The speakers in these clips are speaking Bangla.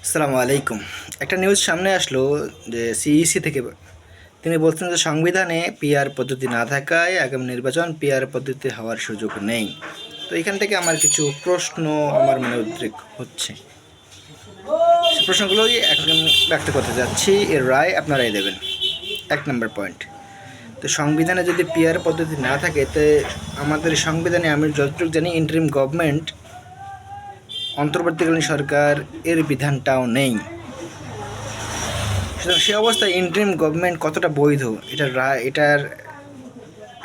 আসসালামু আলাইকুম। একটা নিউজ সামনে আসলো যে সিইসি থেকে তিনি বলছেন যে সংবিধানে পিআর পদ্ধতি না থাকায় আগামী নির্বাচন পিআর পদ্ধতি হওয়ার সুযোগ নেই। তো এখান থেকে আমার কিছু প্রশ্ন আমার মনে উদ্রেক হচ্ছে, সেই প্রশ্নগুলোই এখন ব্যক্ত করতে যাচ্ছি। এর রায় আপনারাই দেবেন। 1 নম্বর পয়েন্ট, তো সংবিধানে যদি পিআর পদ্ধতি না থাকে তো আমাদের সংবিধানে আমি যতটুকু জানি ইন্টারিম গভর্নমেন্ট, অন্তর্বর্তীকালীন সরকার এর বিধানটাও নেই। সুতরাং সে অবস্থায় ইন্টারিম গভর্নমেন্ট কতটা বৈধ এটার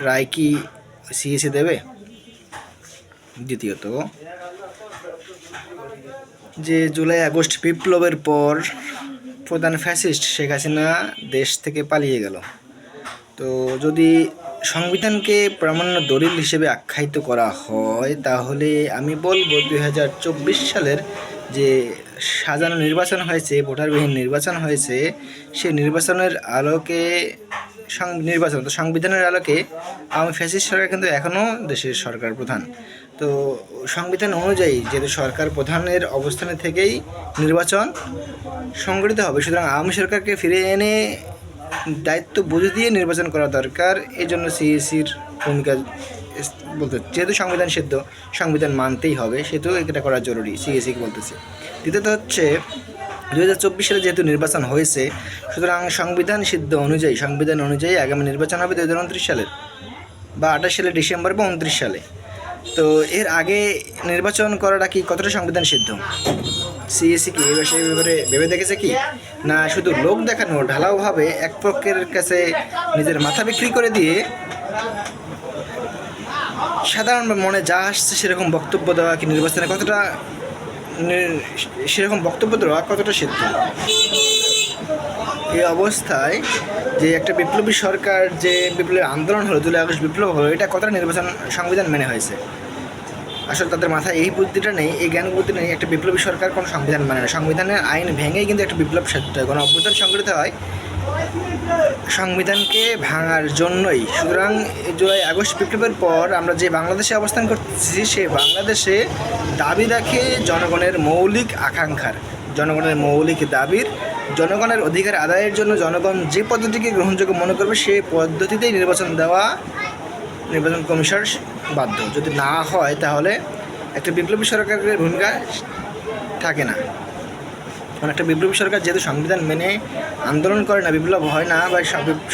রায় কি সিএসি দেবে? দ্বিতীয়ত, যে জুলাই আগস্ট বিপ্লবের পর প্রধান ফ্যাসিস্ট শেখ হাসিনা দেশ থেকে পালিয়ে গেল, তো যদি সংবিধানকে প্রামাণ্য দলিল হিসেবে আখ্যায়িত করা হয় তাহলে আমি বলবো 2024 সালের যে সাজানো নির্বাচন হয়েছে, ভোটারবিহীন নির্বাচন হয়েছে, সেই নির্বাচনের আলোকে সংবিধানের আলোকে আওয়ামী ফ্যাসিস্ট সরকার কিন্তু এখনও দেশের সরকার প্রধান। তো সংবিধান অনুযায়ী যেহেতু সরকার প্রধানের অবস্থানে থেকেই নির্বাচন সংগঠিত হবে, সুতরাং আওয়ামী সরকারকে ফিরে এনে দায়িত্ব বুঝে দিয়ে নির্বাচন করা দরকার। এই জন্য সিইসির ভূমিকা বলতে, যেহেতু সংবিধান সিদ্ধ, সংবিধান মানতেই হবে, সেহেতু এটা করা জরুরি, সিইসিকে বলতেছে। দ্বিতীয়ত হচ্ছে 2024 সালে যেহেতু নির্বাচন হয়েছে, সুতরাং সংবিধান অনুযায়ী আগামী নির্বাচন হবে 2029 সালের বা 28 সালে ডিসেম্বর বা 29 সালে। তো এর আগে নির্বাচন করাটা কি কতটা সংবিধান সিদ্ধ? সিএসি কি এই ব্যাপারে ভেবে দেখেছে কি, না শুধু লোক দেখানো ঢালাওভাবে এক পক্ষের কাছে নিজের মাথা বিক্রি করে দিয়ে সাধারণ মনে যা আসছে সেরকম বক্তব্য দেওয়া কি নির্বাচনে কতটা সিদ্ধ? এই অবস্থায় যে একটা বিপ্লবী সরকার, যে বিপ্লবী আন্দোলন হলো, জুলাই আগস্ট বিপ্লব হলো, এটা কতটা নির্বাচন সংবিধান মেনে হয়েছে? আসলে তাদের মাথায় এই বুদ্ধিটা নেই, এই জ্ঞান বুদ্ধি নেই। একটা বিপ্লবী সরকার কোনো সংবিধান মানে না, সংবিধানের আইন ভেঙেই কিন্তু একটা বিপ্লব সাধিত হয়, কোনো অভ্যুত্থান সংগঠিত হয় সংবিধানকে ভাঙার জন্যই। সুতরাং জুলাই আগস্ট বিপ্লবের পর আমরা যে বাংলাদেশে অবস্থান করতেছি, সে বাংলাদেশে দাবি রাখে জনগণের মৌলিক আকাঙ্ক্ষার, জনগণের মৌলিক দাবির, জনগণের অধিকার আদায়ের জন্য জনগণ যে পদ্ধতিকে গ্রহণযোগ্য মনে করবে সেই পদ্ধতিতেই নির্বাচন নির্বাচন কমিশন বাধ্য। যদি না হয় তাহলে একটা বিপ্লবী সরকারের ভূমিকা থাকে না। কারণ একটা বিপ্লবী সরকার যেহেতু সংবিধান মেনে আন্দোলন করে না, বিপ্লব হয় না, বা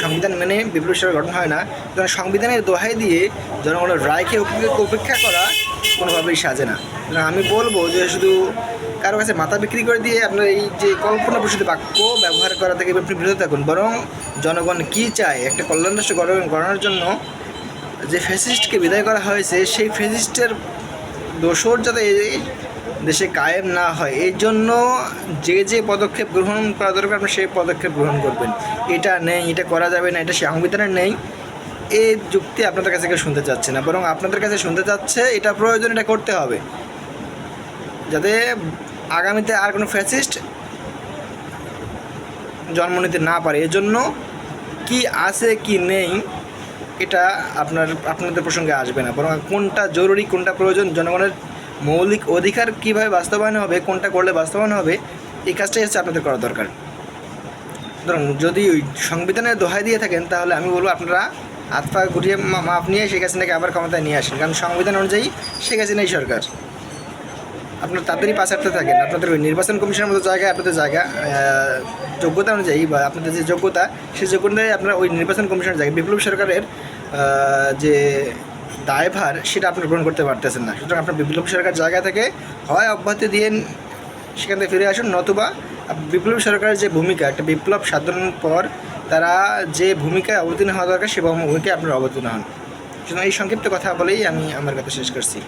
সংবিধান মেনে বিপ্লবী সরকার গঠন হয় না, কারণ সংবিধানের দোহাই দিয়ে জনগণের রায়কে উপেক্ষা করা কোনোভাবেই সাজে না। আমি বলবো যে শুধু কারো কাছে মাথা বিক্রি করে দিয়ে আপনার এই যে কল্পনাপ্রসূত বাক্য ব্যবহার করা থেকে আপনি বিরত থাকুন, বরং জনগণ কী চায় একটা কল্যাণ রাষ্ট্র গড়ানোর জন্য যে ফ্যাসিস্টকে বিদায় করা হয়েছে, সেই ফ্যাসিস্টের দোসর যাতে দেশে কায়েম না হয়, এই জন্য যে পদক্ষেপ গ্রহণ করা দরকার আপনি সেই পদক্ষেপ গ্রহণ করবেন। এটা নেই, এটা করা যাবে না, এটা সংবিধানের নেই, এই যুক্তি আপনাদের কাছে কেউ শুনতে চাচ্ছে না, বরং আপনাদের কাছে শুনতে চাচ্ছে এটা প্রয়োজন, এটা করতে হবে যাতে আগামীতে আর কোনো ফ্যাসিস্ট জন্ম নিতে না পারে। এজন্য কি আছে কি নেই এটা আপনাদের প্রসঙ্গে আসবে না, বরং কোনটা জরুরি, কোনটা প্রয়োজন, জনগণের মৌলিক অধিকার কীভাবে বাস্তবায়ন হবে, কোনটা করলে বাস্তবায়ন হবে, এই কাজটাই হচ্ছে আপনাদের করা দরকার। সুতরাং যদি ওই সংবিধানের দোহাই দিয়ে থাকেন তাহলে আমি বলবো আপনারা হাত পা গুটিয়ে মাপ নিয়ে শেখ হাসিনাকে আবার ক্ষমতায় নিয়ে আসেন, কারণ সংবিধান অনুযায়ী শেখ হাসিনাই সরকার। আপনারা তাড়াতাড়ি পাশ হাঁটতে থাকেন, আপনাদের ওই নির্বাচন কমিশনের মতো জায়গায় আপনাদের যোগ্যতা অনুযায়ী বা আপনাদের যে যোগ্যতা, সেই যোগ্যতায় আপনারা ওই নির্বাচন কমিশনের জায়গায় বিপ্লবী সরকারের যে দায়ভার সেটা আপনি গ্রহণ করতে পারতেছেন না। সুতরাং আপনার বিপ্লবী সরকার জায়গা থেকে হয় অব্যাহতি দিয়ে সেখান থেকে ফিরে আসুন, নতুবা বিপ্লবী সরকারের যে ভূমিকা, একটা বিপ্লব সাধনের পর তারা যে ভূমিকায় অবতীর্ণ হওয়া দরকার সে ভূমিকায় আপনারা অবতীর্ণ হন। সুতরাং এই সংক্ষিপ্ত কথা বলেই আমি আমার কথা শেষ করছি।